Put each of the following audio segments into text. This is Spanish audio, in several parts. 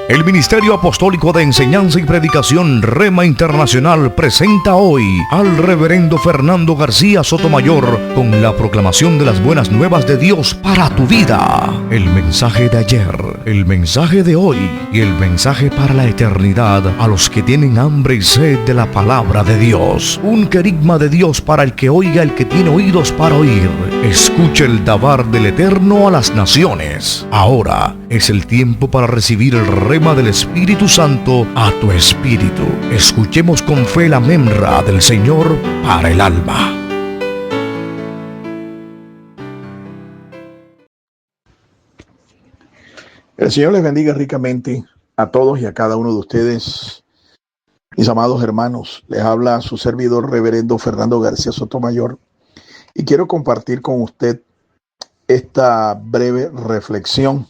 El Ministerio Apostólico de Enseñanza y Predicación Rema Internacional presenta hoy al Reverendo Fernando García Sotomayor con la proclamación de las buenas nuevas de Dios para tu vida. El mensaje de ayer, el mensaje de hoy y el mensaje para la eternidad a los que tienen hambre y sed de la palabra de Dios. Un querigma de Dios para el que oiga, el que tiene oídos para oír. Escucha el dabar del Eterno a las naciones. Ahora es el tiempo para recibir el rema del Espíritu Santo a tu espíritu. Escuchemos con fe la memra del Señor para el alma. El Señor les bendiga ricamente a todos y a cada uno de ustedes, mis amados hermanos. Les habla su servidor, Reverendo Fernando García Sotomayor, y quiero compartir con usted esta breve reflexión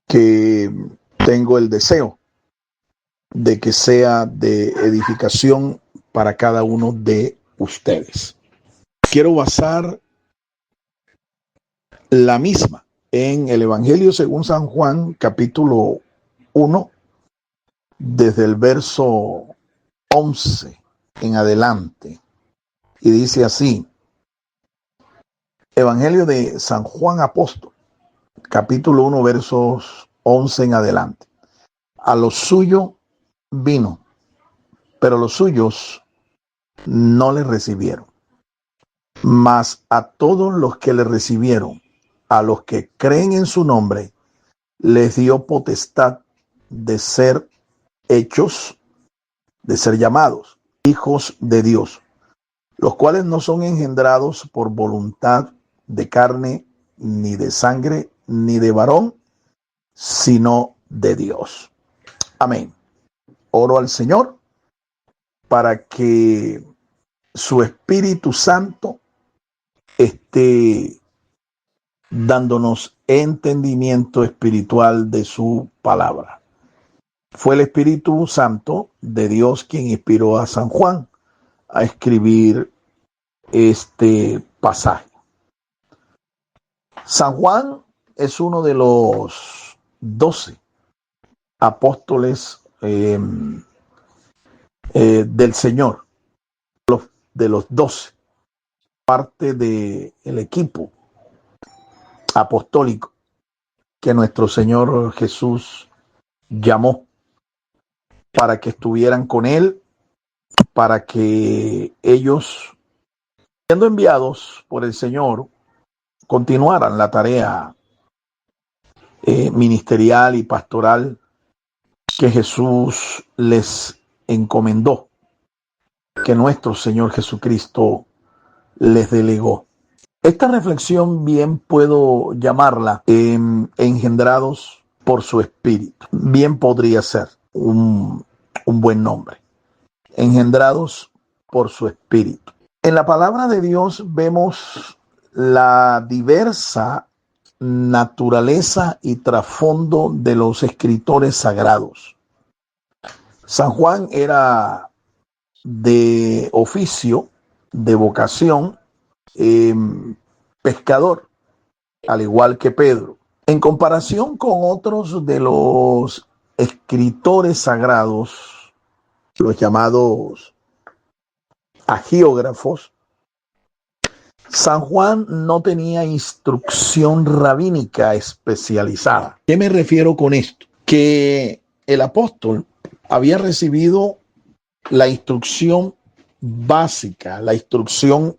que tengo el deseo de que sea de edificación para cada uno de ustedes. Quiero basar la misma en el Evangelio según San Juan, capítulo 1, desde el verso 11 en adelante. Y dice así: Evangelio de San Juan Apóstol, capítulo 1, versos 11 en adelante. A lo suyo vino, pero los suyos no le recibieron. Mas a todos los que le recibieron, a los que creen en su nombre, les dio potestad de ser hechos, de ser llamados hijos de Dios, los cuales no son engendrados por voluntad de carne, ni de sangre, ni de varón, sino de Dios. Amén. Oro al Señor para que su Espíritu Santo esté dándonos entendimiento espiritual de su palabra. Fue el Espíritu Santo de Dios quien inspiró a San Juan a escribir este pasaje. San Juan es uno de los 12 apóstoles del Señor, de los 12, parte del equipo apostólico que nuestro Señor Jesús llamó para que estuvieran con Él, para que ellos, siendo enviados por el Señor, continuaran la tarea ministerial y pastoral que Jesús les encomendó, que nuestro Señor Jesucristo les delegó. Esta reflexión bien puedo llamarla engendrados por su Espíritu. Bien podría ser un buen nombre. Engendrados por su Espíritu. En la palabra de Dios vemos la diversa naturaleza y trasfondo de los escritores sagrados. San Juan era de oficio, de vocación, pescador, al igual que Pedro. En comparación con otros de los escritores sagrados, los llamados agiógrafos, San Juan no tenía instrucción rabínica especializada. ¿Qué me refiero con esto? Que el apóstol había recibido la instrucción básica, la instrucción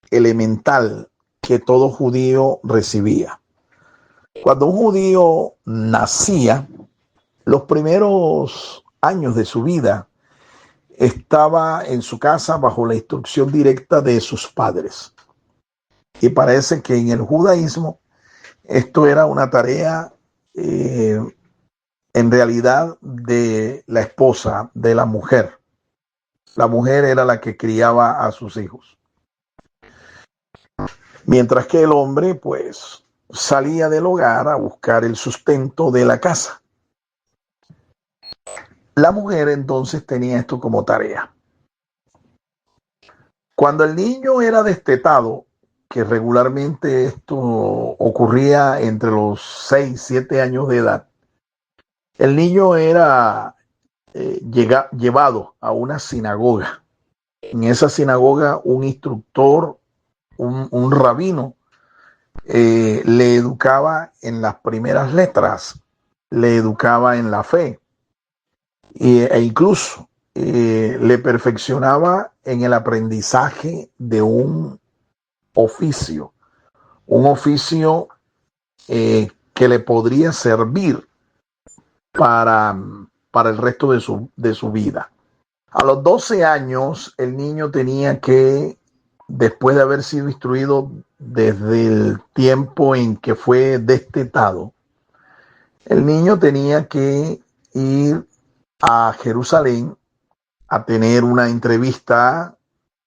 elemental que todo judío recibía. Cuando un judío nacía, los primeros años de su vida estaba en su casa bajo la instrucción directa de sus padres. Y parece que en el judaísmo esto era una tarea en realidad de la esposa, de la mujer. La mujer era la que criaba a sus hijos. Mientras que el hombre, pues, salía del hogar a buscar el sustento de la casa. La mujer entonces tenía esto como tarea. Cuando el niño era destetado, que regularmente esto ocurría entre los 6, 7 años de edad, El niño era llevado a una sinagoga. En esa sinagoga un instructor, un rabino, le educaba en las primeras letras, le educaba en la fe e incluso le perfeccionaba en el aprendizaje de un oficio que le podría servir para, para el resto de su vida. A los 12 años, el niño tenía que, después de haber sido instruido desde el tiempo en que fue destetado, el niño tenía que ir a Jerusalén a tener una entrevista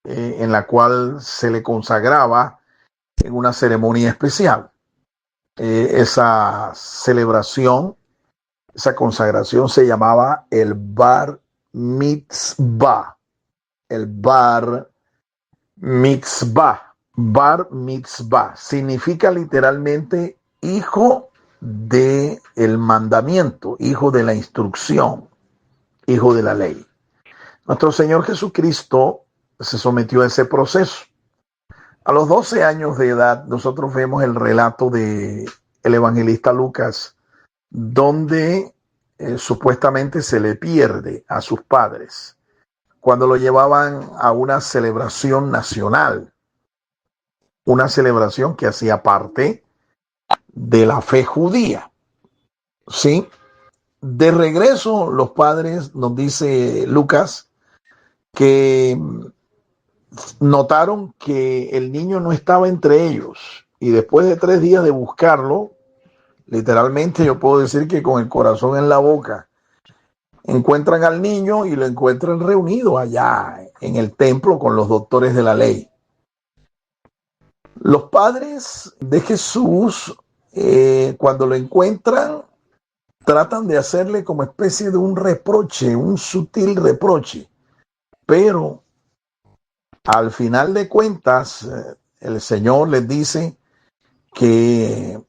en la cual se le consagraba en una ceremonia especial. Esa celebración, esa consagración se llamaba el Bar Mitzvah. El Bar Mitzvah. Bar Mitzvah significa literalmente hijo del mandamiento, hijo de la instrucción, hijo de la ley. Nuestro Señor Jesucristo se sometió a ese proceso. A los 12 años de edad, nosotros vemos el relato de el evangelista Lucas, donde supuestamente se le pierde a sus padres cuando lo llevaban a una celebración nacional, una celebración que hacía parte de la fe judía. ¿Sí? De regreso, los padres, nos dice Lucas, que notaron que el niño no estaba entre ellos y después de 3 días de buscarlo, literalmente yo puedo decir que con el corazón en la boca, encuentran al niño y lo encuentran reunido allá en el templo con los doctores de la ley. Los padres de Jesús, cuando lo encuentran, tratan de hacerle como especie de un reproche, un sutil reproche, pero al final de cuentas, el Señor les dice que,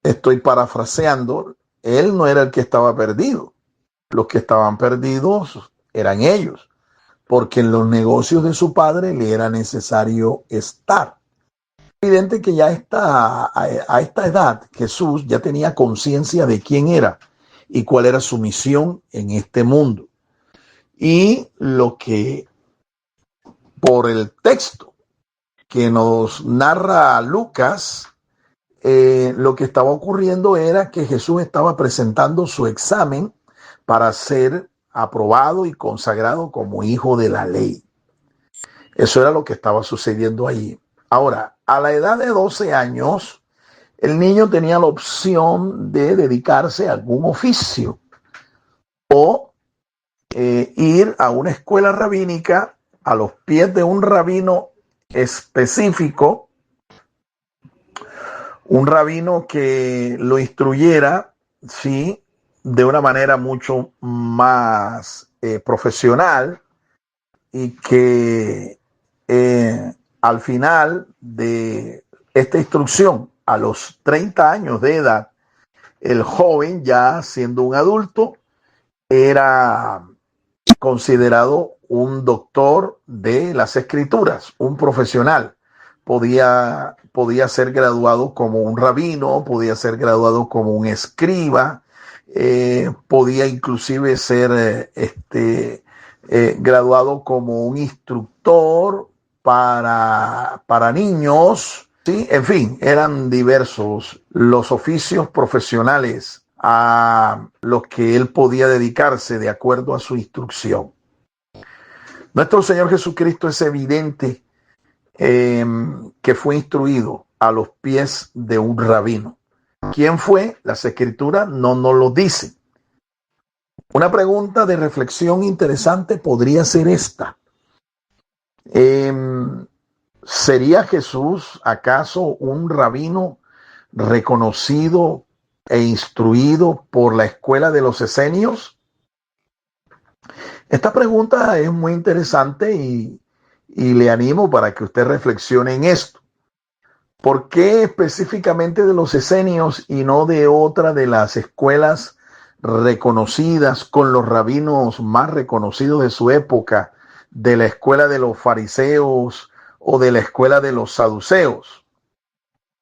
estoy parafraseando, él no era el que estaba perdido. Los que estaban perdidos eran ellos, porque en los negocios de su padre le era necesario estar. Es evidente que ya a esta edad Jesús ya tenía conciencia de quién era y cuál era su misión en este mundo. Y lo que por el texto que nos narra Lucas, lo que estaba ocurriendo era que Jesús estaba presentando su examen para ser aprobado y consagrado como hijo de la ley. Eso era lo que estaba sucediendo allí. Ahora, a la edad de 12 años, el niño tenía la opción de dedicarse a algún oficio o ir a una escuela rabínica a los pies de un rabino específico, un rabino que lo instruyera, sí, de una manera mucho más profesional y que al final de esta instrucción, a los 30 años de edad, el joven, ya siendo un adulto, era considerado un doctor de las escrituras, un profesional. Podía ser graduado como un rabino, podía ser graduado como un escriba, podía inclusive ser graduado como un instructor para niños, ¿sí? En fin, eran diversos los oficios profesionales a los que él podía dedicarse de acuerdo a su instrucción. Nuestro Señor Jesucristo es evidente que fue instruido a los pies de un rabino. ¿Quién fue? Las Escrituras no nos lo dicen. Una pregunta de reflexión interesante podría ser esta. ¿Sería Jesús acaso un rabino reconocido e instruido por la escuela de los esenios? Esta pregunta es muy interesante y le animo para que usted reflexione en esto. ¿Por qué específicamente de los esenios y no de otra de las escuelas reconocidas con los rabinos más reconocidos de su época, de la escuela de los fariseos o de la escuela de los saduceos.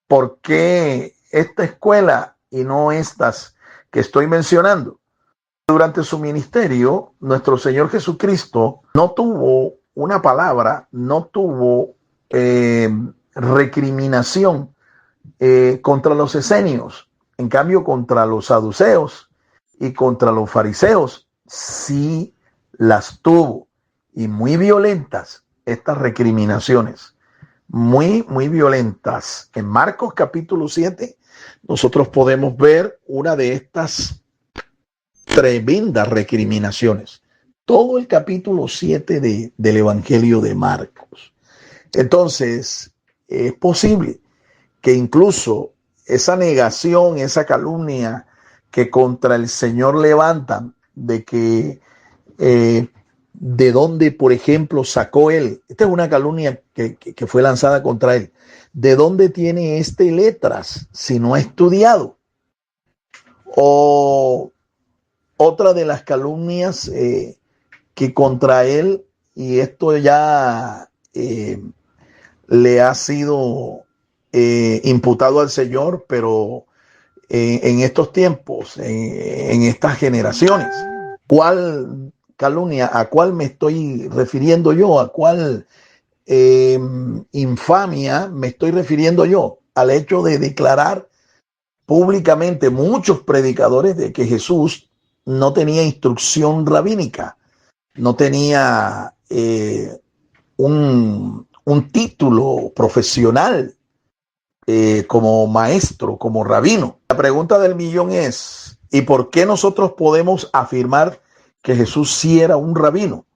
¿Por qué esta escuela y no estas que estoy mencionando? Durante su ministerio, nuestro Señor Jesucristo no tuvo una palabra, no tuvo recriminación contra los esenios. En cambio, contra los saduceos y contra los fariseos sí las tuvo, y muy violentas estas recriminaciones, muy violentas. En Marcos capítulo 7 nosotros podemos ver una de estas tremendas recriminaciones, todo el capítulo 7 del Evangelio de Marcos. Entonces es posible que incluso esa negación, esa calumnia que contra el Señor levantan, de que de dónde, por ejemplo, sacó él, esta es una calumnia que fue lanzada contra él, ¿de dónde tiene letras si no ha estudiado? O otra de las calumnias que contra él, y esto ya le ha sido imputado al Señor, pero en estos tiempos, en estas generaciones, ¿cuál calumnia? ¿A cuál me estoy refiriendo yo? ¿A cuál infamia me estoy refiriendo yo? Al hecho de declarar públicamente muchos predicadores de que Jesús no tenía instrucción rabínica, no tenía un título profesional como maestro, como rabino. La pregunta del millón es, ¿y por qué nosotros podemos afirmar que Jesús sí era un rabino?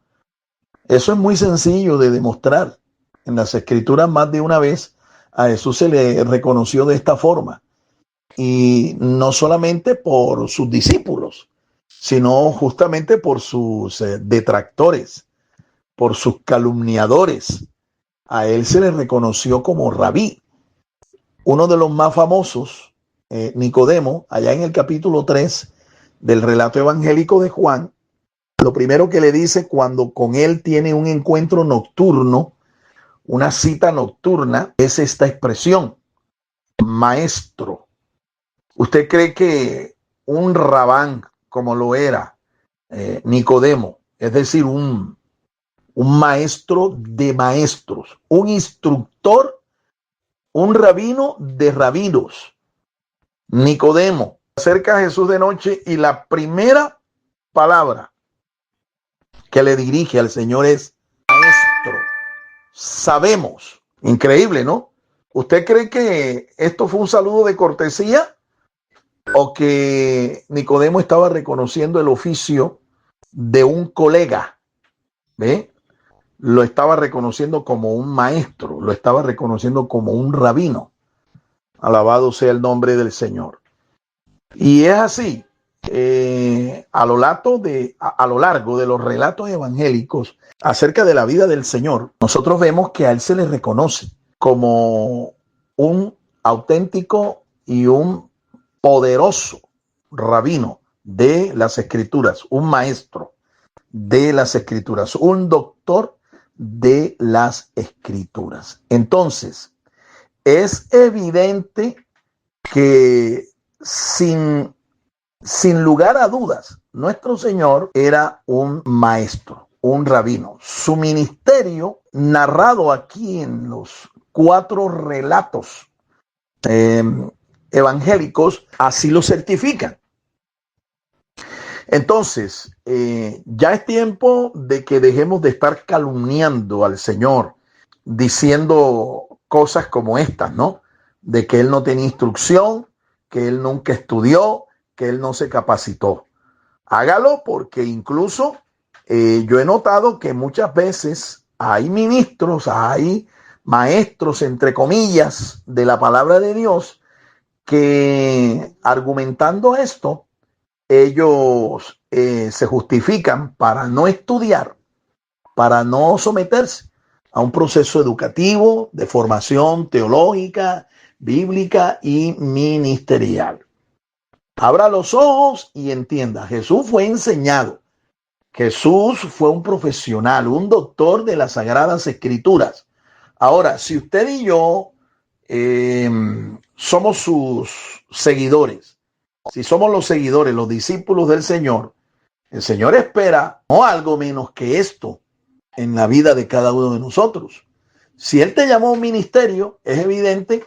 Eso es muy sencillo de demostrar. En las Escrituras más de una vez a Jesús se le reconoció de esta forma, y no solamente por sus discípulos, sino justamente por sus detractores, por sus calumniadores. A él se le reconoció como rabí. Uno de los más famosos, Nicodemo, allá en el capítulo 3 del relato evangélico de Juan, lo primero que le dice cuando con él tiene un encuentro nocturno, una cita nocturna, es esta expresión: maestro. ¿Usted cree que un rabán, como lo era Nicodemo, es decir, un maestro de maestros, un instructor, un rabino de rabinos, Nicodemo, se acerca a Jesús de noche y la primera palabra que le dirige al Señor es maestro? Sabemos. Increíble, ¿no? ¿Usted cree que esto fue un saludo de cortesía o que Nicodemo estaba reconociendo el oficio de un colega? ¿Ve? Lo estaba reconociendo como un maestro, lo estaba reconociendo como un rabino. Alabado sea el nombre del Señor. Y es así, a lo largo de los relatos evangélicos acerca de la vida del Señor, nosotros vemos que a él se le reconoce como un auténtico y un poderoso rabino de las Escrituras, un maestro de las Escrituras, un doctor de las Escrituras. Entonces, es evidente que sin lugar a dudas, nuestro Señor era un maestro, un rabino. Su ministerio, narrado aquí en los 4 relatos evangélicos, así lo certifican. Entonces, ya es tiempo de que dejemos de estar calumniando al Señor, diciendo cosas como estas, ¿no? De que él no tenía instrucción, que él nunca estudió, que él no se capacitó. Hágalo, porque incluso yo he notado que muchas veces hay ministros, hay maestros, entre comillas, de la palabra de Dios, que argumentando esto, ellos se justifican para no estudiar, para no someterse a un proceso educativo de formación teológica, bíblica y ministerial. Abra los ojos y entienda. Jesús fue enseñado. Jesús fue un profesional, un doctor de las Sagradas Escrituras. Ahora, si usted y yo somos sus seguidores, si somos los seguidores, los discípulos del Señor, el Señor espera no algo menos que esto en la vida de cada uno de nosotros. Si Él te llamó a un ministerio, es evidente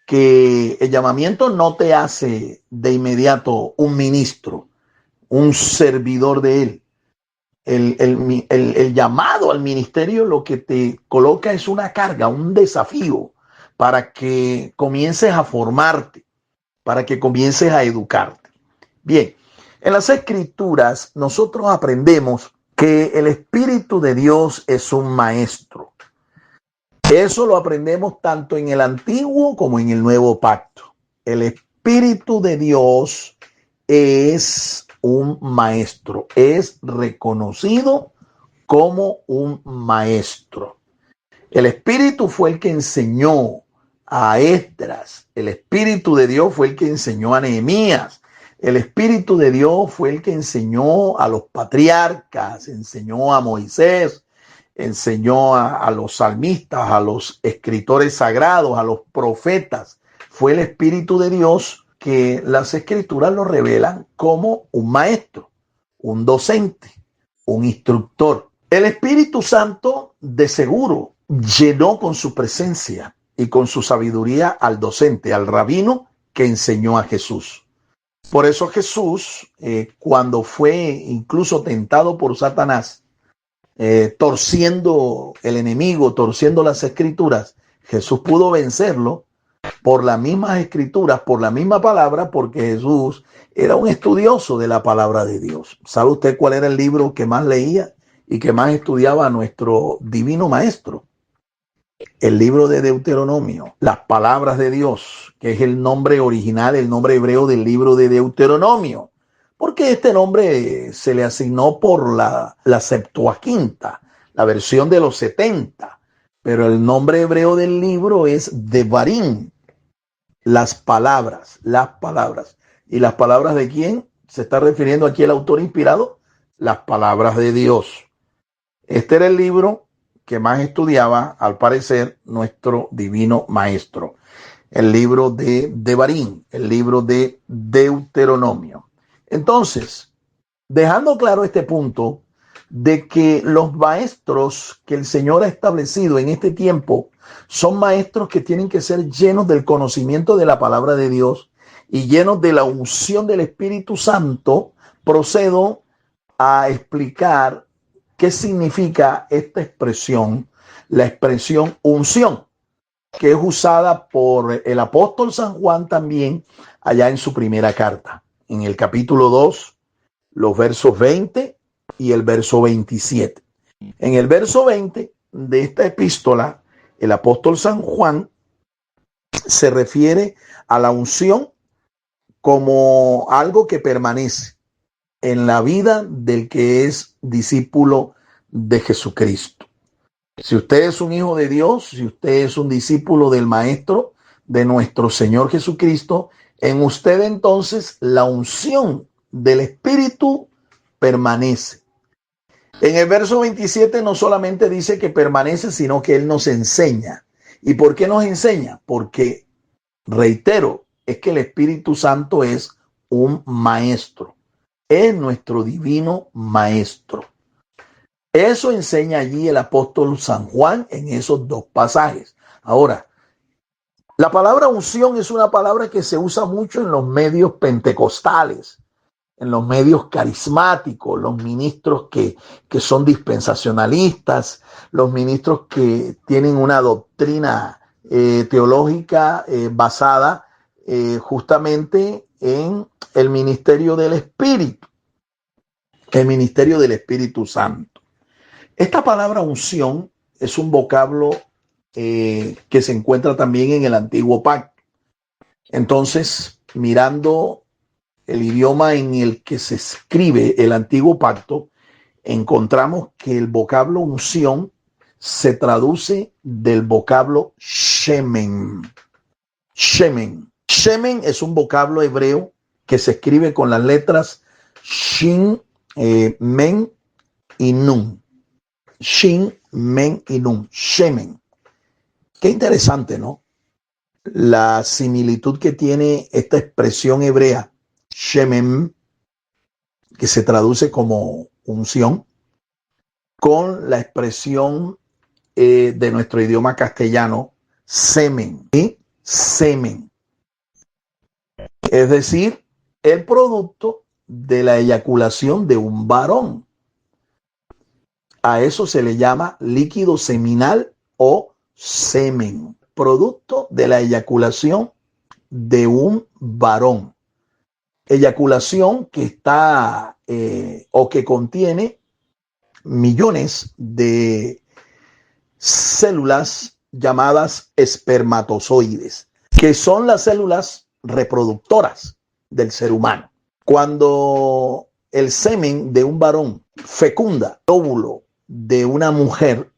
que el llamamiento no te hace de inmediato un ministro, un servidor de Él. El llamado al ministerio lo que te coloca es una carga, un desafío para que comiences a formarte, para que comiences a educarte. Bien, en las Escrituras nosotros aprendemos que el Espíritu de Dios es un maestro. Eso lo aprendemos tanto en el Antiguo como en el Nuevo Pacto. El Espíritu de Dios es un maestro, es reconocido como un maestro. El Espíritu fue el que enseñó a Esdras, el Espíritu de Dios fue el que enseñó a Nehemías, el Espíritu de Dios fue el que enseñó a los patriarcas, enseñó a Moisés, enseñó a los salmistas, a los escritores sagrados, a los profetas. Fue el Espíritu de Dios que las Escrituras lo revelan como un maestro, un docente, un instructor. El Espíritu Santo de seguro llenó con su presencia y con su sabiduría al docente, al rabino que enseñó a Jesús. Por eso Jesús, cuando fue incluso tentado por Satanás, torciendo el enemigo, torciendo las Escrituras, Jesús pudo vencerlo por las mismas Escrituras, por la misma palabra, porque Jesús era un estudioso de la palabra de Dios. ¿Sabe usted cuál era el libro que más leía y que más estudiaba a nuestro divino maestro? El libro de Deuteronomio, las palabras de Dios, que es el nombre original, el nombre hebreo del libro de Deuteronomio. Porque este nombre se le asignó por la Septuaginta, la versión de los 70. Pero el nombre hebreo del libro es Devarim, las palabras, las palabras. ¿Y las palabras de quién se está refiriendo aquí el autor inspirado? Las palabras de Dios. Este era el libro que más estudiaba, al parecer, nuestro divino maestro. El libro de Devarim, el libro de Deuteronomio. Entonces, dejando claro este punto de que los maestros que el Señor ha establecido en este tiempo son maestros que tienen que ser llenos del conocimiento de la palabra de Dios y llenos de la unción del Espíritu Santo, procedo a explicar qué significa esta expresión, la expresión unción, que es usada por el apóstol San Juan también allá en su primera carta, en el capítulo 2, los versos 20 y el verso 27. En el verso 20 de esta epístola, el apóstol San Juan se refiere a la unción como algo que permanece en la vida del que es discípulo de Jesucristo. Si usted es un hijo de Dios, si usted es un discípulo del Maestro, de nuestro Señor Jesucristo, en usted entonces la unción del Espíritu permanece. En el verso 27 no solamente dice que permanece, sino que Él nos enseña. ¿Y por qué nos enseña? Porque, reitero, es que el Espíritu Santo es un maestro. Es nuestro divino maestro. Eso enseña allí el apóstol San Juan en esos dos pasajes. Ahora, la palabra unción es una palabra que se usa mucho en los medios pentecostales, en los medios carismáticos, los ministros que son dispensacionalistas, los ministros que tienen una doctrina teológica basada justamente en el ministerio del Espíritu, el ministerio del Espíritu Santo. Esta palabra unción es un vocablo que se encuentra también en el Antiguo Pacto. Entonces, mirando el idioma en el que se escribe el Antiguo Pacto, encontramos que el vocablo unción se traduce del vocablo shemen. Shemen. Shemen es un vocablo hebreo que se escribe con las letras Shin, Men y Nun. Shin, Men y Nun. Shemen. Qué interesante, ¿no? La similitud que tiene esta expresión hebrea, Shemen, que se traduce como unción, con la expresión de nuestro idioma castellano, semen, ¿sí? Semen. Es decir, el producto de la eyaculación de un varón. A eso se le llama líquido seminal o semen, producto de la eyaculación de un varón. Eyaculación que está o que contiene millones de células llamadas espermatozoides, que son las células reproductoras del ser humano. Cuando el semen de un varón fecunda el óvulo de una mujer,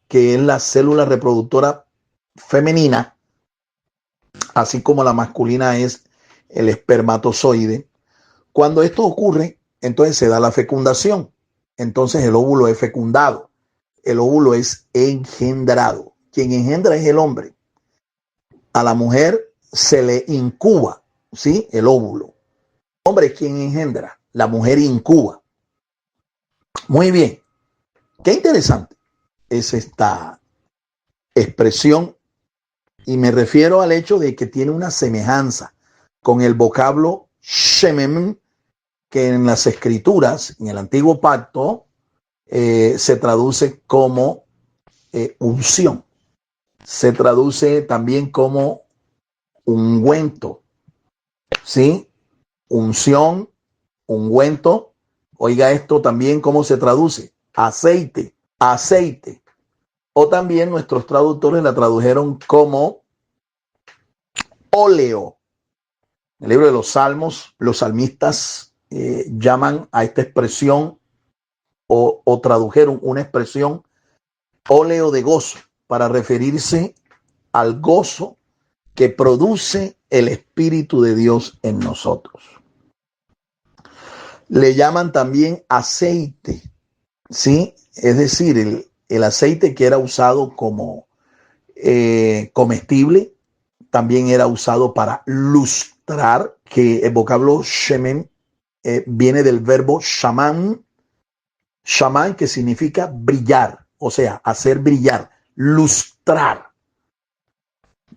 que es la célula reproductora femenina, así como la masculina es el espermatozoide, cuando esto ocurre, entonces se da la fecundación. Entonces el óvulo es fecundado, el óvulo es engendrado. Quien engendra es el hombre. A la mujer se le incuba, ¿sí? El óvulo. El hombre es quien engendra, la mujer incuba. Muy bien. Qué interesante es esta expresión, y me refiero al hecho de que tiene una semejanza con el vocablo shemen, que en las escrituras, en el antiguo pacto, se traduce como unción. Se traduce también como ungüento, ¿sí? Unción, ungüento. Oiga esto también, ¿cómo se traduce? Aceite, aceite. O también nuestros traductores la tradujeron como óleo. En el libro de los Salmos, los salmistas llaman a esta expresión o tradujeron una expresión óleo de gozo para referirse al gozo que produce el Espíritu de Dios en nosotros. Le llaman también aceite, ¿sí? Es decir, el aceite que era usado como comestible, también era usado para lustrar, que el vocablo shemen viene del verbo shaman, shaman, que significa brillar, o sea, hacer brillar, lustrar.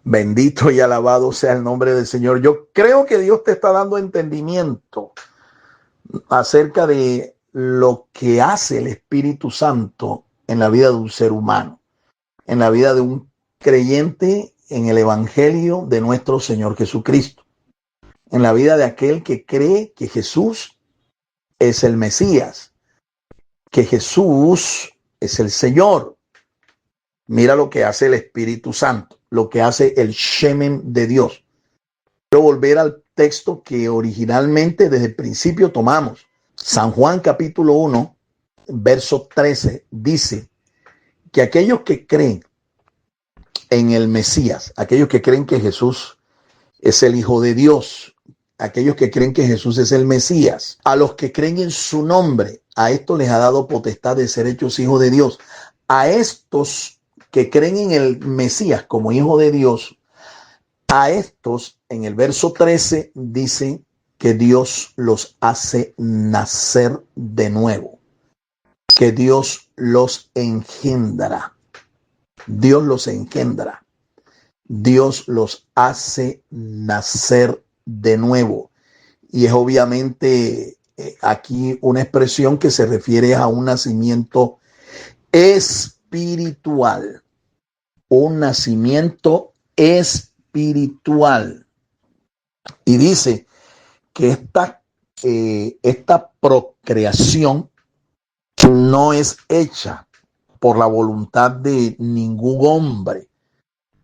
Bendito y alabado sea el nombre del Señor. Yo creo que Dios te está dando entendimiento acerca de lo que hace el Espíritu Santo en la vida de un ser humano, en la vida de un creyente en el Evangelio de nuestro Señor Jesucristo, en la vida de aquel que cree que Jesús es el Mesías, que Jesús es el Señor. Mira lo que hace el Espíritu Santo, lo que hace el shemen de Dios. Quiero volver al texto que originalmente desde el principio tomamos. San Juan capítulo 1, verso 13, dice que aquellos que creen en el Mesías, aquellos que creen que Jesús es el Hijo de Dios, aquellos que creen que Jesús es el Mesías, a los que creen en su nombre, a estos les ha dado potestad de ser hechos hijos de Dios. A estos que creen en el Mesías como hijo de Dios, a estos en el verso 13 dice que Dios los hace nacer de nuevo, que Dios los engendra. Dios los engendra. Dios los hace nacer de nuevo. Y es obviamente aquí una expresión que se refiere a un nacimiento espiritual. Un nacimiento espiritual. Y dice que esta procreación no es hecha por la voluntad de ningún hombre,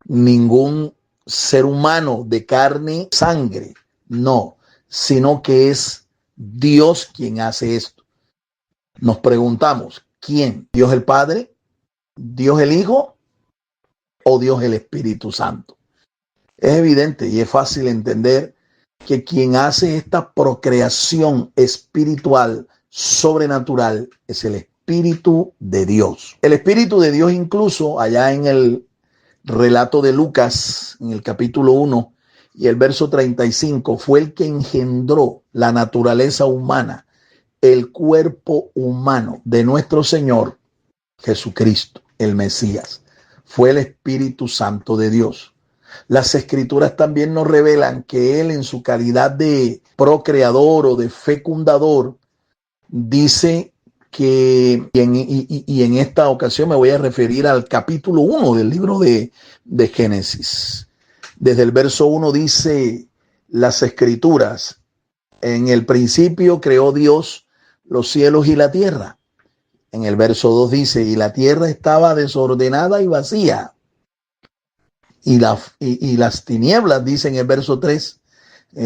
ningún ser humano de carne, sangre, no, sino que es Dios quien hace esto. Nos preguntamos, ¿quién? ¿Dios el Padre? ¿Dios el Hijo? ¿O Dios el Espíritu Santo? Es evidente y es fácil entender que quien hace esta procreación espiritual, sobrenatural, es el Espíritu de Dios. El Espíritu de Dios, incluso allá en el relato de Lucas, en el capítulo 1 y el verso 35, fue el que engendró la naturaleza humana, el cuerpo humano de nuestro Señor Jesucristo, el Mesías. Fue el Espíritu Santo de Dios. Las Escrituras también nos revelan que Él, en su calidad de procreador o de fecundador, dice que, y en esta ocasión me voy a referir al capítulo 1 del libro de Génesis. Desde el verso 1 dice las Escrituras: en el principio creó Dios los cielos y la tierra. En el verso 2 dice: y la tierra estaba desordenada y vacía, y las tinieblas, dice en el verso 3,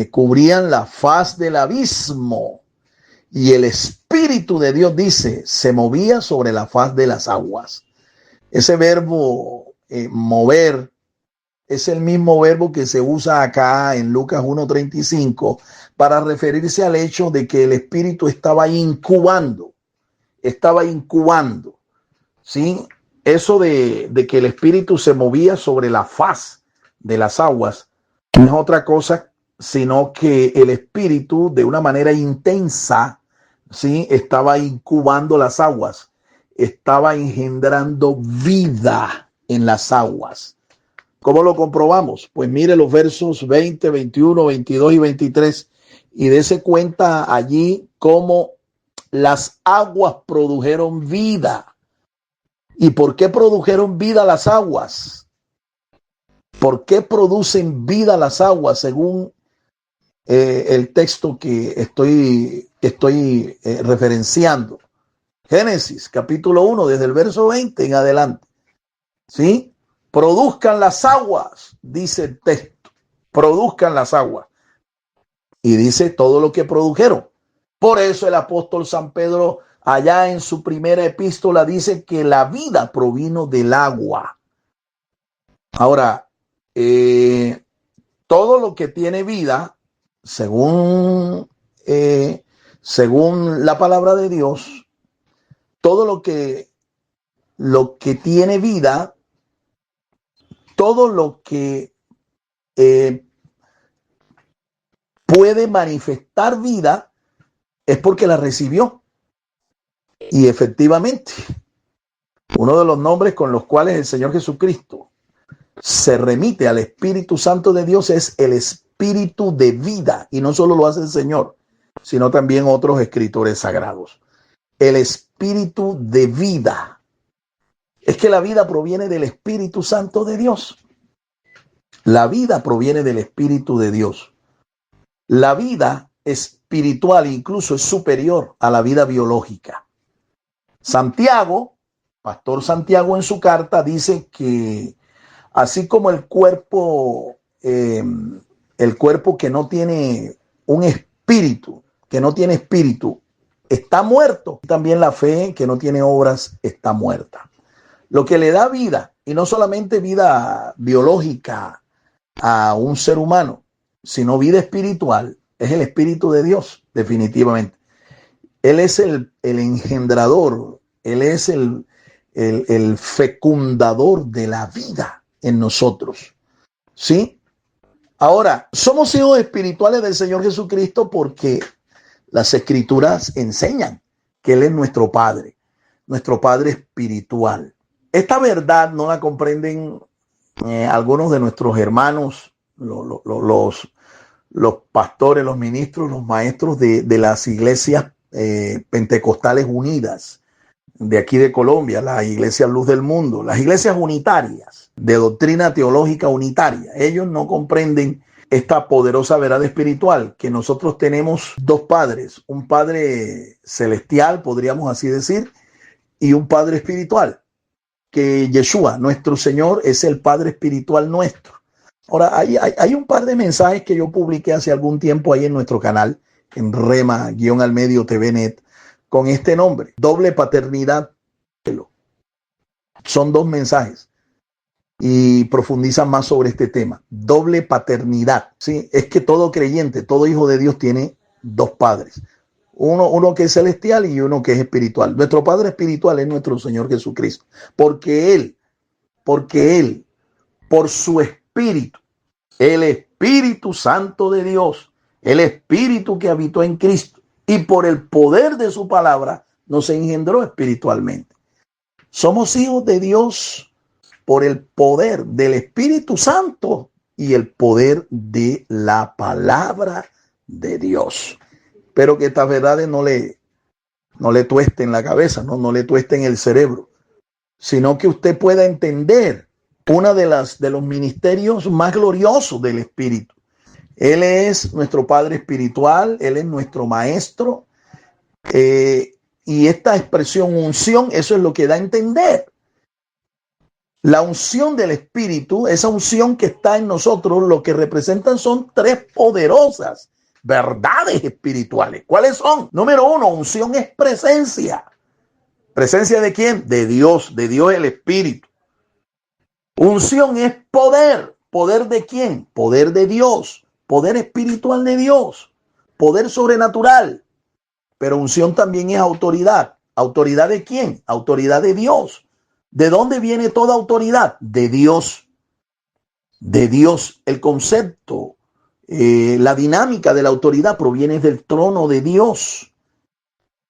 cubrían la faz del abismo, y el Espíritu de Dios, dice, se movía sobre la faz de las aguas. Ese verbo mover es el mismo verbo que se usa acá en Lucas 1:35 para referirse al hecho de que el Espíritu estaba incubando, ¿sí? Eso de que el Espíritu se movía sobre la faz de las aguas no es otra cosa sino que el Espíritu, de una manera intensa, ¿sí?, estaba incubando las aguas, estaba engendrando vida en las aguas. ¿Cómo lo comprobamos? Pues mire los versos 20, 21, 22 y 23 y dése cuenta allí cómo las aguas produjeron vida. ¿Y por qué produjeron vida las aguas? ¿Por qué producen vida las aguas según el texto que estoy referenciando? Génesis capítulo 1, desde el verso 20 en adelante. ¿Sí? Produzcan las aguas, dice el texto. Produzcan las aguas. Y dice todo lo que produjeron. Por eso el apóstol San Pedro, allá en su primera epístola, dice que la vida provino del agua. Ahora, todo lo que tiene vida, según la palabra de Dios, todo lo que tiene vida, todo lo que puede manifestar vida, es porque la recibió. Y efectivamente, uno de los nombres con los cuales el Señor Jesucristo se remite al Espíritu Santo de Dios es el Espíritu de vida. Y no solo lo hace el Señor, sino también otros escritores sagrados. El Espíritu de vida. Es que la vida proviene del Espíritu Santo de Dios. La vida proviene del Espíritu de Dios. La vida espiritual incluso es superior a la vida biológica. Santiago, Pastor Santiago, en su carta dice que así como el cuerpo que no tiene un espíritu, está muerto, también la fe que no tiene obras está muerta. Lo que le da vida, y no solamente vida biológica a un ser humano, sino vida espiritual, es el Espíritu de Dios, definitivamente. Él es el engendrador, Él es el fecundador de la vida en nosotros. ¿Sí? Ahora, somos hijos espirituales del Señor Jesucristo porque las Escrituras enseñan que Él es nuestro Padre espiritual. Esta verdad no la comprenden algunos de nuestros hermanos, los pastores, los ministros, los maestros de las iglesias pentecostales unidas de aquí de Colombia, la Iglesia Luz del Mundo, las iglesias unitarias de doctrina teológica unitaria. Ellos no comprenden esta poderosa verdad espiritual, que nosotros tenemos dos padres, un Padre celestial, podríamos así decir, y un Padre espiritual, que Yeshua, nuestro Señor, es el Padre espiritual nuestro. Ahora, hay un par de mensajes que yo publiqué hace algún tiempo ahí en nuestro canal, en Rema-Al-Medio TV-Net, con este nombre: doble paternidad. Son dos mensajes. y profundizan más sobre este tema. Doble paternidad. ¿Sí? Es que todo creyente, todo hijo de Dios tiene dos padres. Uno que es celestial y uno que es espiritual. Nuestro Padre espiritual es nuestro Señor Jesucristo. Porque Él, por su Espíritu, el Espíritu Santo de Dios, el Espíritu que habitó en Cristo y por el poder de su palabra nos engendró espiritualmente. Somos hijos de Dios por el poder del Espíritu Santo y el poder de la palabra de Dios. Espero que estas verdades no le tuesten la cabeza, no le tuesten el cerebro, sino que usted pueda entender una de los ministerios más gloriosos del Espíritu. Él es nuestro Padre espiritual, Él es nuestro Maestro, y esta expresión unción, eso es lo que da a entender. La unción del Espíritu, esa unción que está en nosotros, lo que representan son tres poderosas verdades espirituales. ¿Cuáles son? Número uno, unción es presencia. ¿Presencia de quién? De Dios el Espíritu. Unción es poder. ¿Poder de quién? Poder de Dios. Poder espiritual de Dios. Poder sobrenatural. Pero unción también es autoridad. ¿Autoridad de quién? Autoridad de Dios. ¿De dónde viene toda autoridad? De Dios. De Dios. El concepto, la dinámica de la autoridad proviene del trono de Dios.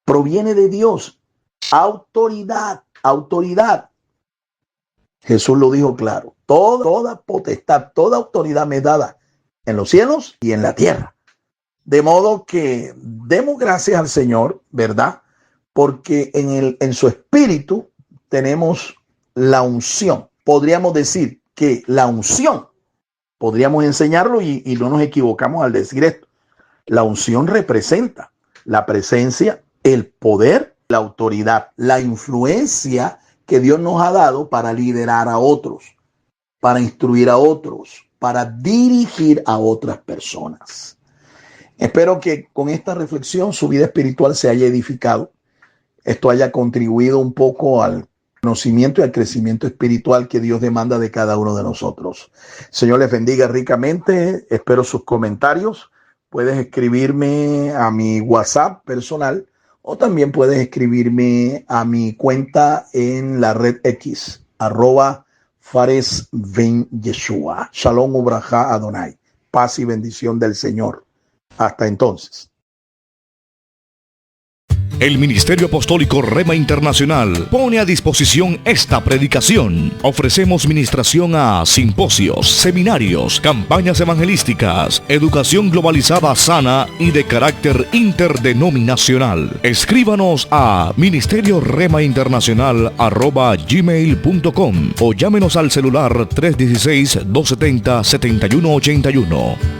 Proviene de Dios. Autoridad. Jesús lo dijo claro. Toda potestad, toda autoridad me es dada en los cielos y en la tierra. De modo que demos gracias al Señor, ¿verdad? Porque en su espíritu tenemos la unción. Podríamos decir que la unción, podríamos enseñarlo y no nos equivocamos al decir esto. La unción representa la presencia, el poder, la autoridad, la influencia que Dios nos ha dado para liderar a otros, para instruir a otros, para dirigir a otras personas. Espero que con esta reflexión su vida espiritual se haya edificado. Esto haya contribuido un poco al conocimiento y al crecimiento espiritual que Dios demanda de cada uno de nosotros. Señor les bendiga ricamente. Espero sus comentarios. Puedes escribirme a mi WhatsApp personal o también puedes escribirme a mi cuenta en la red X, @FaresBenYeshua. Shalom Ubraja Adonai. Paz y bendición del Señor. Hasta entonces. El Ministerio Apostólico Rema Internacional pone a disposición esta predicación. Ofrecemos ministración a simposios, seminarios, campañas evangelísticas, educación globalizada sana y de carácter interdenominacional. Escríbanos a ministerioremainternacional@gmail.com o llámenos al celular 316-270-7181.